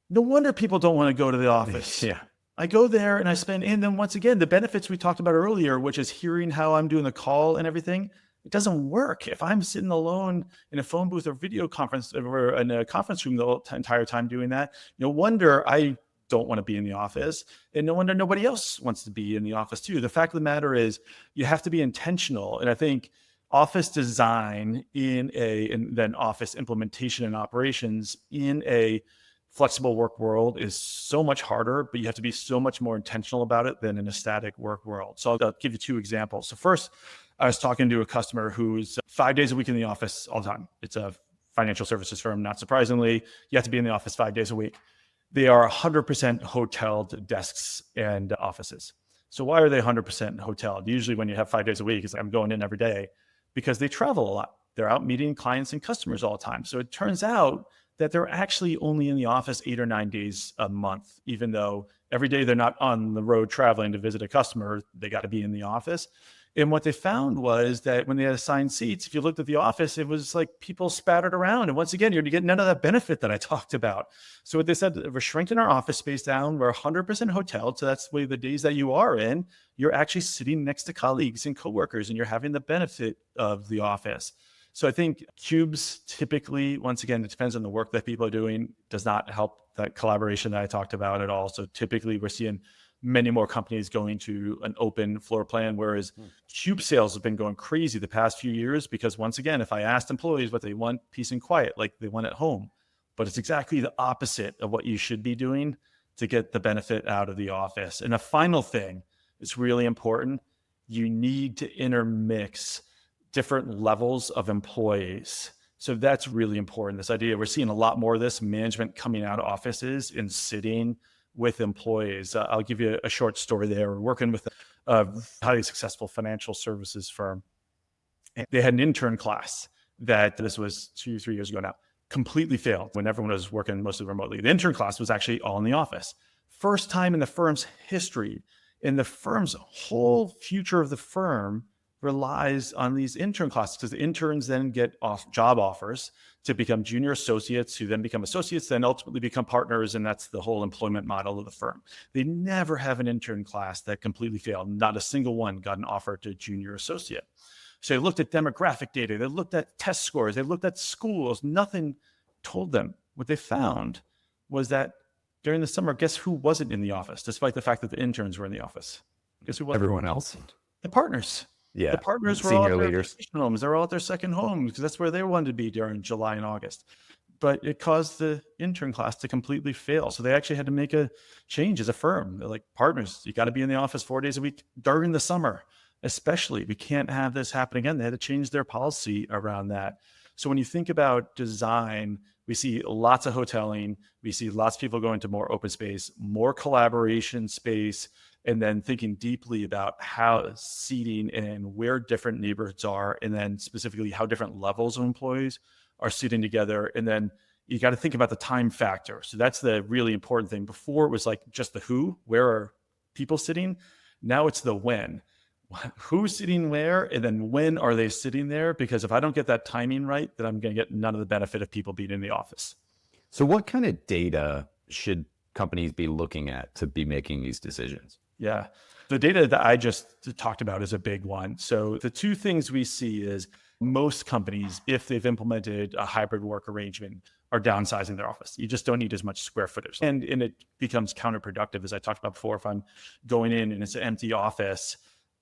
No wonder people don't want to go to the office. Yeah. I go there and I spend, and then once again, the benefits we talked about earlier, which is hearing how I'm doing the call and everything, It doesn't work. If I'm sitting alone in a phone booth or video conference or in a conference room the entire time doing that, no wonder I don't want to be in the office. And no wonder nobody else wants to be in the office too. The fact of the matter is you have to be intentional. And I think office design and then office implementation and operations in a flexible work world is so much harder, but you have to be so much more intentional about it than in a static work world. So I'll give you two examples. So first, I was talking to a customer who's 5 days a week in the office all the time. It's a financial services firm, not surprisingly. You have to be in the office 5 days a week. They are 100% hoteled desks and offices. So why are they 100% hoteled? Usually when you have 5 days a week, it's like I'm going in every day, because they travel a lot. They're out meeting clients and customers all the time. So it turns out that they're actually only in the office 8 or 9 days a month, even though every day they're not on the road traveling to visit a customer, they got to be in the office. And what they found was that when they had assigned seats, if you looked at the office, it was like people spattered around. And once again, you're getting none of that benefit that I talked about. So what they said, we're shrinking our office space down. We're 100% hoteled. So that's the days that you are in, you're actually sitting next to colleagues and coworkers, and you're having the benefit of the office. So I think cubes typically, once again, it depends on the work that people are doing, does not help that collaboration that I talked about at all. So typically we're seeing many more companies going to an open floor plan, whereas cube sales have been going crazy the past few years, because once again, if I asked employees what they want, peace and quiet, like they want at home, but it's exactly the opposite of what you should be doing to get the benefit out of the office. And a final thing is really important. You need to intermix different levels of employees. So that's really important. This idea, we're seeing a lot more of this management coming out of offices and sitting with employees. I'll give you a short story there. We're working with a highly successful financial services firm. They had an intern class that, this was 2-3 years ago now, completely failed when everyone was working mostly remotely. The intern class was actually all in the office. First time in the firm's history, in the firm's whole future of the firm relies on these intern classes, because the interns then get job offers to become junior associates, who then become associates, then ultimately become partners. And that's the whole employment model of the firm. They never have an intern class that completely failed. Not a single one got an offer to junior associate. So they looked at demographic data. They looked at test scores. They looked at schools. Nothing told them. What they found was that during the summer, guess who wasn't in the office, despite the fact that the interns were in the office? Guess who wasn't? Everyone else. The partners. Yeah. The partners were senior all at their leaders. vacation homes. They're all at their second homes, because that's where they wanted to be during July and August. But it caused the intern class to completely fail. So they actually had to make a change as a firm. They're like, partners, you got to be in the office 4 days a week during the summer, especially. We can't have this happen again. They had to change their policy around that. So when you think about design, we see lots of hoteling. We see lots of people going to more open space, more collaboration space, and then thinking deeply about how seating and where different neighborhoods are, and then specifically how different levels of employees are sitting together. And then you got to think about the time factor. So that's the really important thing. Before it was like just the who, where are people sitting? Now it's the when. Who's sitting where, and then when are they sitting there? Because if I don't get that timing right, then I'm going to get none of the benefit of people being in the office. So what kind of data should companies be looking at to be making these decisions? Yeah. The data that I just talked about is a big one. So the two things we see is most companies, if they've implemented a hybrid work arrangement, are downsizing their office. You just don't need as much square footage. And it becomes counterproductive, as I talked about before. If I'm going in and it's an empty office,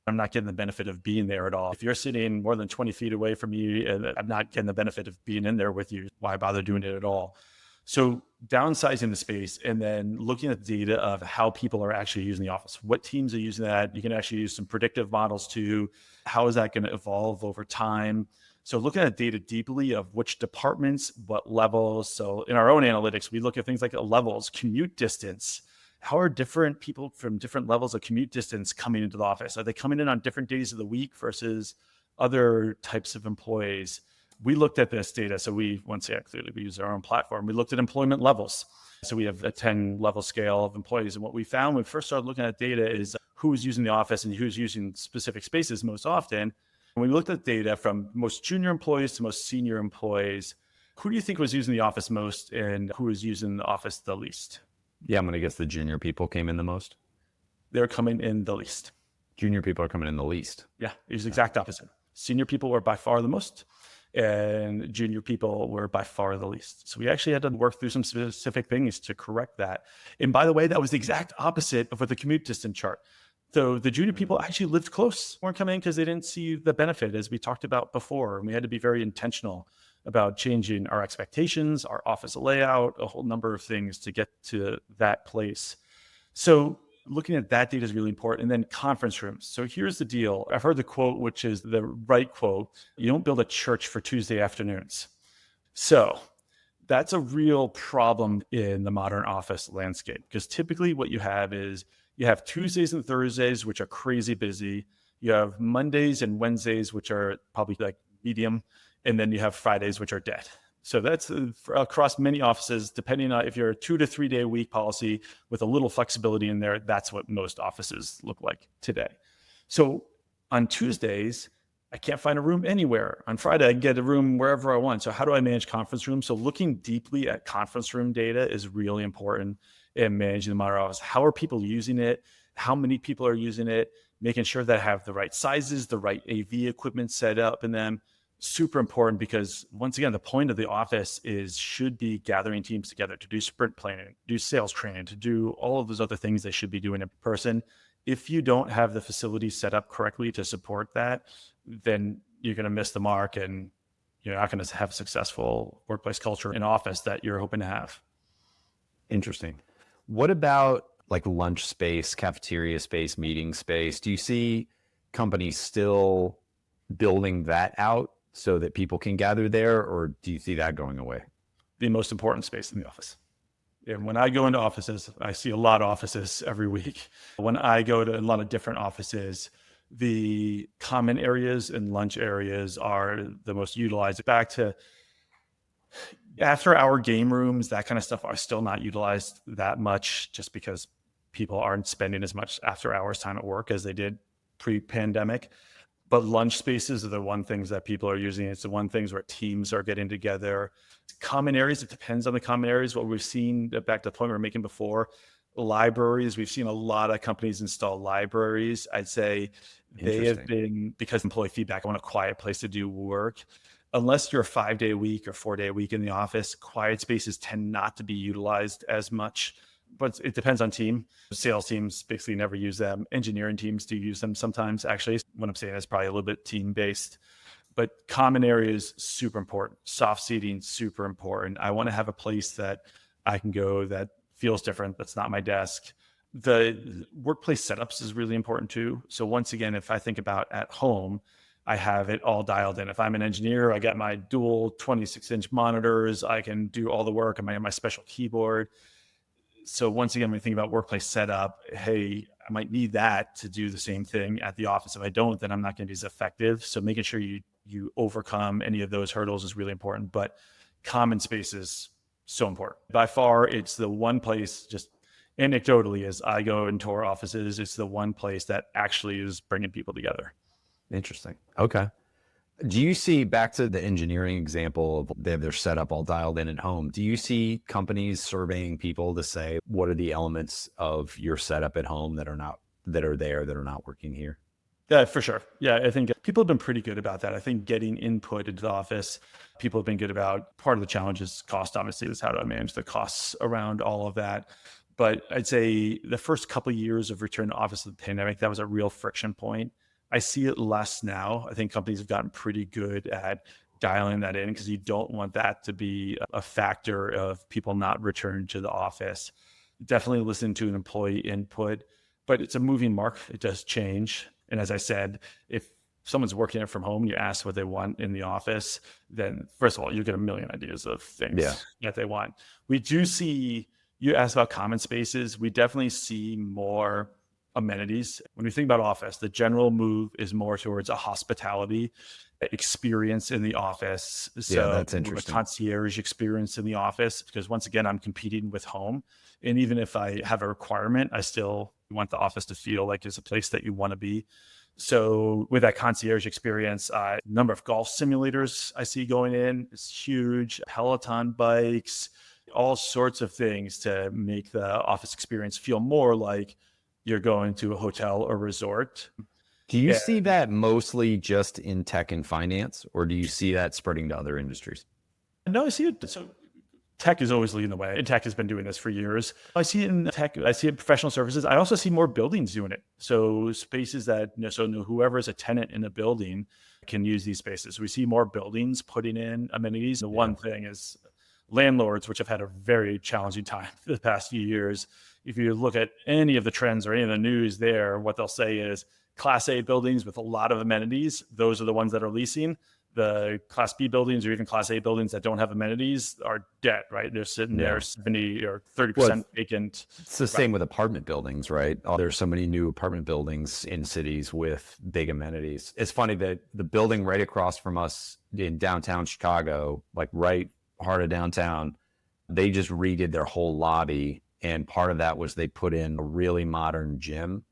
I'm not getting the benefit of being there at all. If you're sitting more than 20 feet away from me, I'm not getting the benefit of being in there with you. Why bother doing it at all? So downsizing the space, and then looking at the data of how people are actually using the office. What teams are using that? You can actually use some predictive models too. How is that going to evolve over time? So looking at data deeply of which departments, what levels. So in our own analytics, we look at things like levels, commute distance. How are different people from different levels of commute distance coming into the office? Are they coming in on different days of the week versus other types of employees? We looked at this data. So we use our own platform. We looked at employment levels. So we have a 10-level scale of employees. And what we found when we first started looking at data is who's using the office and who's using specific spaces most often. And we looked at data from most junior employees to most senior employees. Who do you think was using the office most, and who was using the office the least? Yeah, I'm going to guess the junior people came in the most. They're coming in the least. Junior people are coming in the least. Yeah, it was the exact opposite. Senior people were by far the most, and junior people were by far the least. So we actually had to work through some specific things to correct that. And by the way, that was the exact opposite of what the commute distance chart. So the junior people actually lived close, weren't coming in because they didn't see the benefit, as we talked about before. And we had to be very intentional about changing our expectations, our office layout, a whole number of things to get to that place. So looking at that data is really important. And then conference rooms. So here's the deal. I've heard the quote, which is the right quote: you don't build a church for Tuesday afternoons. So that's a real problem in the modern office landscape, because typically what you have is you have Tuesdays and Thursdays, which are crazy busy. You have Mondays and Wednesdays, which are probably like medium. And then you have Fridays, which are dead. So that's across many offices, depending on if you're a 2 to 3 day a week policy with a little flexibility in there, that's what most offices look like today. So on Tuesdays, I can't find a room anywhere. On Friday, I can get a room wherever I want. So how do I manage conference rooms? So looking deeply at conference room data is really important in managing the modern office. How are people using it? How many people are using it? Making sure that I have the right sizes, the right AV equipment set up in them. Super important, because once again, the point of the office should be gathering teams together to do sprint planning, do sales training, to do all of those other things they should be doing in person. If you don't have the facilities set up correctly to support that, then you're going to miss the mark, and you're not going to have a successful workplace culture in office that you're hoping to have. Interesting. What about like lunch space, cafeteria space, meeting space? Do you see companies still building that out so that people can gather there, or do you see that going away? The most important space in the office. And when I go into offices, I see a lot of offices every week. When I go to a lot of different offices, the common areas and lunch areas are the most utilized. Back to after hour game rooms, that kind of stuff are still not utilized that much, just because people aren't spending as much after hours time at work as they did pre-pandemic. But lunch spaces are the one things that people are using. It's the one things where teams are getting together. Common areas, it depends on the common areas. What we've seen, back to the point we were making before, libraries, we've seen a lot of companies install libraries. I'd say they have been, because employee feedback, I want a quiet place to do work. Unless you're a 5 day a week or 4 day a week in the office, quiet spaces tend not to be utilized as much. But it depends on team. Sales teams basically never use them. Engineering teams do use them sometimes. Actually, what I'm saying is probably a little bit team based. But common areas, super important. Soft seating, super important. I want to have a place that I can go that feels different, that's not my desk. The workplace setups is really important too. So once again, if I think about at home, I have it all dialed in. If I'm an engineer, I got my dual 26-inch monitors. I can do all the work. I have my special keyboard. So once again, when we think about workplace setup, hey, I might need that to do the same thing at the office. If I don't, then I'm not going to be as effective. So making sure you overcome any of those hurdles is really important. But common spaces, so important. By far, it's the one place, just anecdotally, as I go into our offices, it's the one place that actually is bringing people together. Interesting. Okay. Do you see, back to the engineering example of they have their setup all dialed in at home, do you see companies surveying people to say, what are the elements of your setup at home that are not working here? Yeah, for sure. Yeah, I think people have been pretty good about that. I think getting input into the office, people have been good about. Part of the challenge is cost, obviously, is how do I manage the costs around all of that. But I'd say the first couple of years of return to office of the pandemic, that was a real friction point. I see it less now. I think companies have gotten pretty good at dialing that in, because you don't want that to be a factor of people not returning to the office. Definitely listen to an employee input, but it's a moving mark. It does change. And as I said, if someone's working from home and you ask what they want in the office, then first of all, you get a million ideas of things that they want. We do see, you asked about common spaces, we definitely see more amenities. When we think about office, the general move is more towards a hospitality experience in the office. So that's interesting. A concierge experience in the office, because once again, I'm competing with home. And even if I have a requirement, I still want the office to feel like it's a place that you want to be. So with that concierge experience, number of golf simulators I see going in is huge. Peloton bikes, all sorts of things to make the office experience feel more like you're going to a hotel or resort. Do you see that mostly just in tech and finance, or do you see that spreading to other industries? No, I see it. So tech is always leading the way, and tech has been doing this for years. I see it in tech. I see it in professional services. I also see more buildings doing it. So spaces that, whoever is a tenant in a building can use these spaces. We see more buildings putting in amenities. The one thing is landlords, which have had a very challenging time the past few years. If you look at any of the trends or any of the news there, what they'll say is Class A buildings with a lot of amenities, those are the ones that are leasing. The Class B buildings or even Class A buildings that don't have amenities are dead, right? They're sitting there 70 or 30% vacant. It's the same with apartment buildings, right? There's so many new apartment buildings in cities with big amenities. It's funny that the building right across from us in downtown Chicago, like right heart of downtown, they just redid their whole lobby. And part of that was they put in a really modern gym.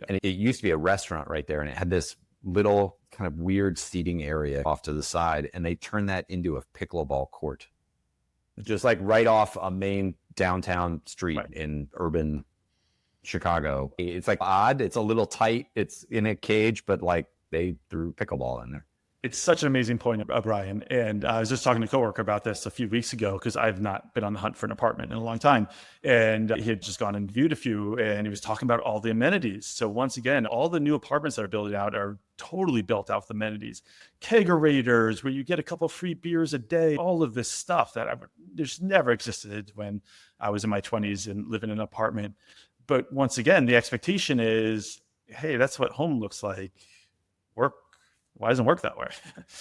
And it used to be a restaurant right there. And it had this little kind of weird seating area off to the side, and they turned that into a pickleball court, just like right off a main downtown street in urban Chicago. It's like odd. It's a little tight. It's in a cage, but like they threw pickleball in there. It's such an amazing point, Brian. And I was just talking to a coworker about this a few weeks ago because I've not been on the hunt for an apartment in a long time. And he had just gone and viewed a few, and he was talking about all the amenities. So once again, all the new apartments that are building out are totally built out with amenities. Kegerators, where you get a couple free beers a day, all of this stuff that there's never existed when I was in my 20s and living in an apartment. But once again, the expectation is, hey, that's what home looks like. Why doesn't it work that way?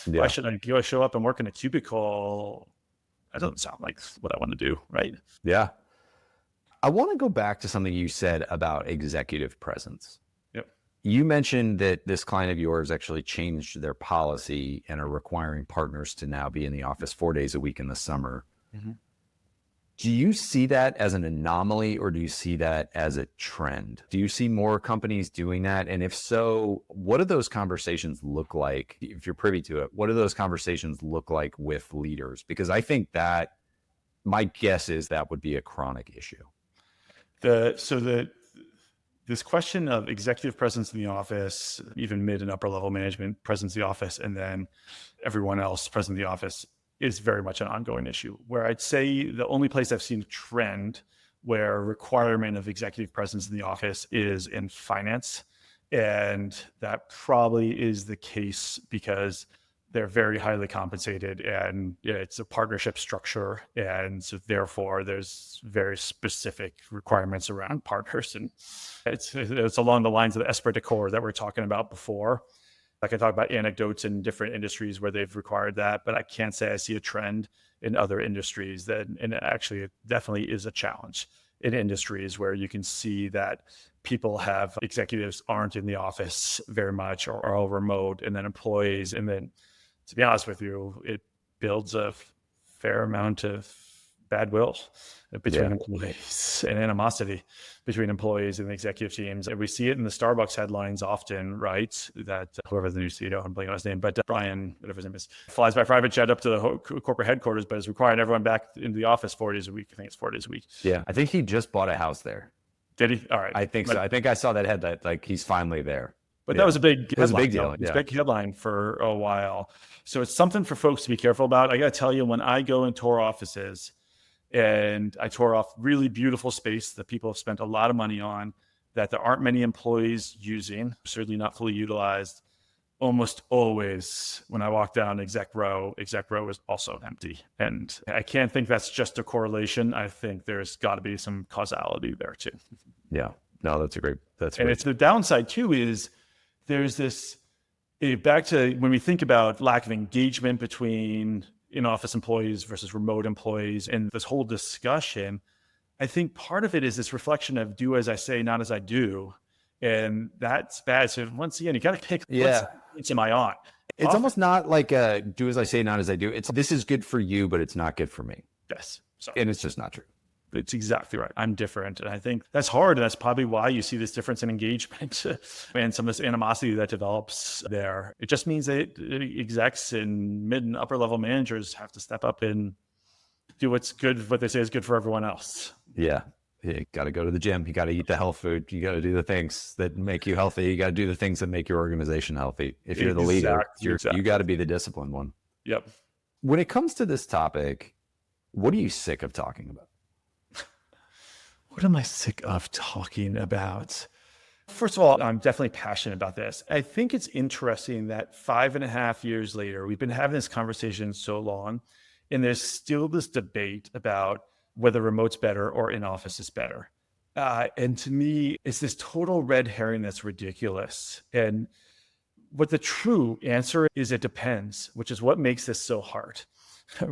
Yeah. Why should I go show up and work in a cubicle? That doesn't sound like what I want to do, right? Yeah. I want to go back to something you said about executive presence. Yep. You mentioned that this client of yours actually changed their policy and are requiring partners to now be in the office 4 days a week in the summer. Mm-hmm. Do you see that as an anomaly, or do you see that as a trend? Do you see more companies doing that? And if so, what do those conversations look like? If you're privy to it, what do those conversations look like with leaders? Because I think that my guess is that would be a chronic issue. This question of executive presence in the office, even mid and upper level management presence in the office, and then everyone else present in the office, is very much an ongoing issue. Where I'd say the only place I've seen a trend where requirement of executive presence in the office is in finance. And that probably is the case because they're very highly compensated, and it's a partnership structure. And so therefore there's very specific requirements around partners. And it's along the lines of the esprit de corps that we're talking about before. I can talk about anecdotes in different industries where they've required that, but I can't say I see a trend in other industries and actually it definitely is a challenge in industries where you can see that people have executives aren't in the office very much or are all remote, and then employees. And then to be honest with you, it builds a fair amount of bad will between employees and animosity between employees and the executive teams. And we see it in the Starbucks headlines often, right? That whoever the new CEO, I'm blanking on his name, but Brian, whatever his name is, flies by private jet up to the corporate headquarters, but is requiring everyone back into the office 4 days a week. I think it's 4 days a week. Yeah. I think he just bought a house there. Did he? All right. I think so. I think I saw that headline, like he's finally there. But that was a big headline. It was a big deal. It was a big headline for a while. So it's something for folks to be careful about. I got to tell you, when I go and tour offices, and I tore off really beautiful space that people have spent a lot of money on, that there aren't many employees using, certainly not fully utilized. Almost always when I walk down exec row is also empty. And I can't think that's just a correlation. I think there's got to be some causality there too. Yeah, no, that's great. And it's the downside too is there's this, back to when we think about lack of engagement between in-office employees versus remote employees, and this whole discussion, I think part of it is this reflection of do as I say, not as I do. And that's bad. So once again, you got to pick what's am I on? It's almost not like a do as I say, not as I do. It's this is good for you, but it's not good for me. Yes. And it's just not true. It's exactly right. I'm different. And I think that's hard. And that's probably why you see this difference in engagement and some of this animosity that develops there. It just means that execs and mid and upper level managers have to step up and do what's good, what they say is good for everyone else. Yeah. You got to go to the gym. You got to eat the health food. You got to do the things that make you healthy. You got to do the things that make your organization healthy. If you're the leader, you got to be the disciplined one. Yep. When it comes to this topic, what are you sick of talking about? What am I sick of talking about? First of all, I'm definitely passionate about this. I think it's interesting that 5.5 years later, we've been having this conversation so long, and there's still this debate about whether remote's better or in office is better. And to me, it's this total red herring that's ridiculous. And what the true answer is, it depends, which is what makes this so hard.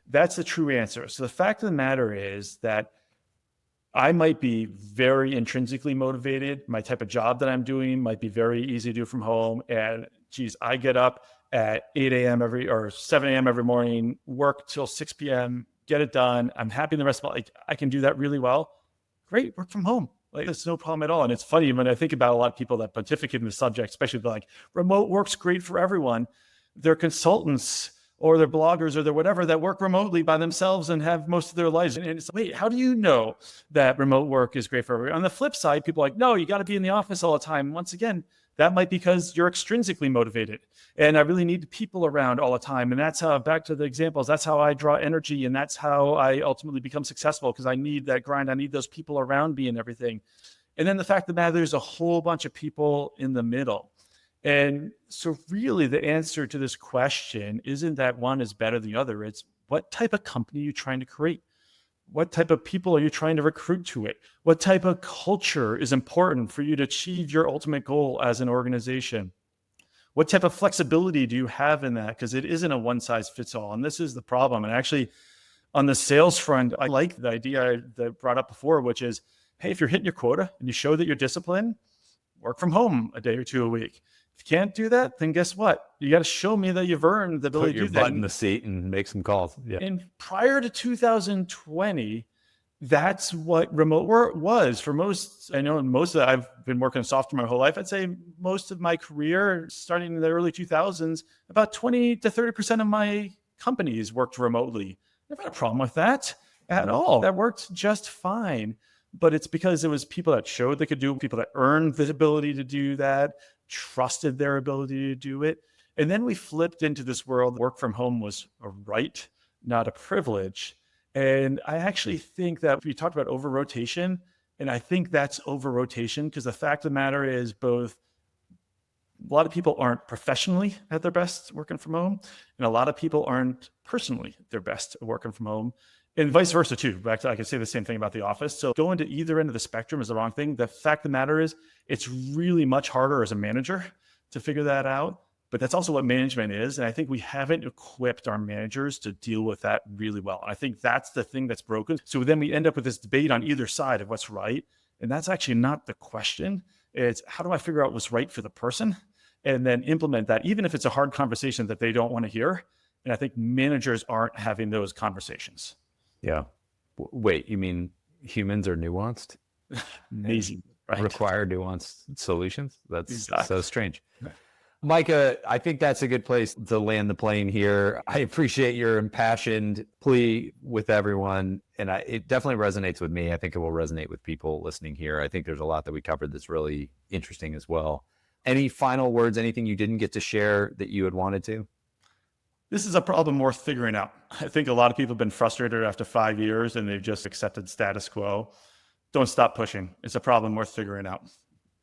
That's the true answer. So the fact of the matter is that I might be very intrinsically motivated. My type of job that I'm doing might be very easy to do from home. And geez, I get up at 8 a.m. or 7 a.m. every morning, work till 6 p.m., get it done. I'm happy the rest of my, I can do that really well. Great, work from home. Like, there's no problem at all. And it's funny when I think about a lot of people that pontificate in the subject, especially like remote work's great for everyone. They're consultants or they're bloggers or they're whatever that work remotely by themselves and have most of their lives. And it's like, wait, how do you know that remote work is great for everyone? On the flip side, people are like, no, you got to be in the office all the time. Once again, that might be because you're extrinsically motivated. And I really need people around all the time. And that's how, back to the examples, that's how I draw energy. And that's how I ultimately become successful, because I need that grind. I need those people around me and everything. And then the fact of the matter, there's a whole bunch of people in the middle. And so really the answer to this question isn't that one is better than the other. It's what type of company are you trying to create? What type of people are you trying to recruit to it? What type of culture is important for you to achieve your ultimate goal as an organization? What type of flexibility do you have in that? Because it isn't a one size fits all. And this is the problem. And actually on the sales front, I like the idea that I brought up before, which is, hey, if you're hitting your quota and you show that you're disciplined, work from home a day or two a week. If you can't do that, then guess what? You got to show me that you've earned the ability to do that. Put your butt in the seat and make some calls. Yeah. And prior to 2020, that's what remote work was for most. I know most of that, I've been working software my whole life. I'd say most of my career, starting in the early 2000s, about 20 to 30% of my companies worked remotely. Never had a problem with that at all. That worked just fine. But it's because it was people that showed they could do, people that earned the ability to do that, trusted their ability to do it. And then we flipped into this world. Work from home was a right, not a privilege. And I actually think that we talked about over rotation, and I think that's over rotation because the fact of the matter is both a lot of people aren't professionally at their best working from home, and a lot of people aren't personally their best working from home. And vice versa too. Back to, I could say the same thing about the office. So going to either end of the spectrum is the wrong thing. The fact of the matter is it's really much harder as a manager to figure that out. But that's also what management is. And I think we haven't equipped our managers to deal with that really well. And I think that's the thing that's broken. So then we end up with this debate on either side of what's right. And that's actually not the question. It's how do I figure out what's right for the person and then implement that, even if it's a hard conversation that they don't want to hear. And I think managers aren't having those conversations. Yeah. Wait, you mean humans are nuanced? Amazing. Right. Require nuanced solutions? That's exactly. So strange. Micah, I think that's a good place to land the plane here. I appreciate your impassioned plea with everyone. And it definitely resonates with me. I think it will resonate with people listening here. I think there's a lot that we covered that's really interesting as well. Any final words, anything you didn't get to share that you had wanted to? This is a problem worth figuring out. I think a lot of people have been frustrated after 5 years and they've just accepted status quo. Don't stop pushing. It's a problem worth figuring out.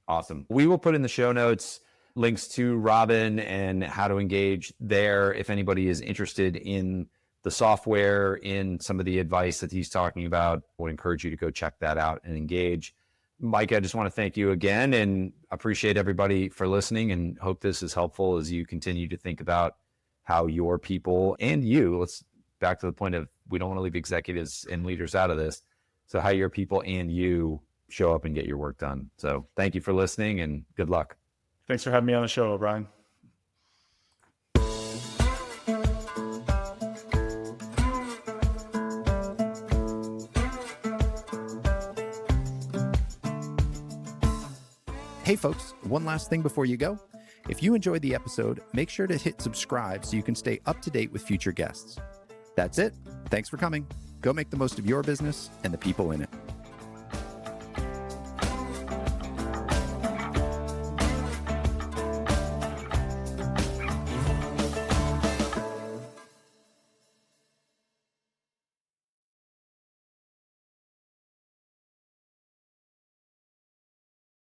Awesome. We will put in the show notes links to Robin and how to engage there. If anybody is interested in the software, in some of the advice that he's talking about, I would encourage you to go check that out and engage. Mike, I just want to thank you again and appreciate everybody for listening and hope this is helpful as you continue to think about how your people and you, let's back to the point of we don't want to leave executives and leaders out of this. So how your people and you show up and get your work done. So thank you for listening and good luck. Thanks for having me on the show, O'Brien. Hey folks, one last thing before you go. If you enjoyed the episode, make sure to hit subscribe so you can stay up to date with future guests. That's it. Thanks for coming. Go make the most of your business and the people in it.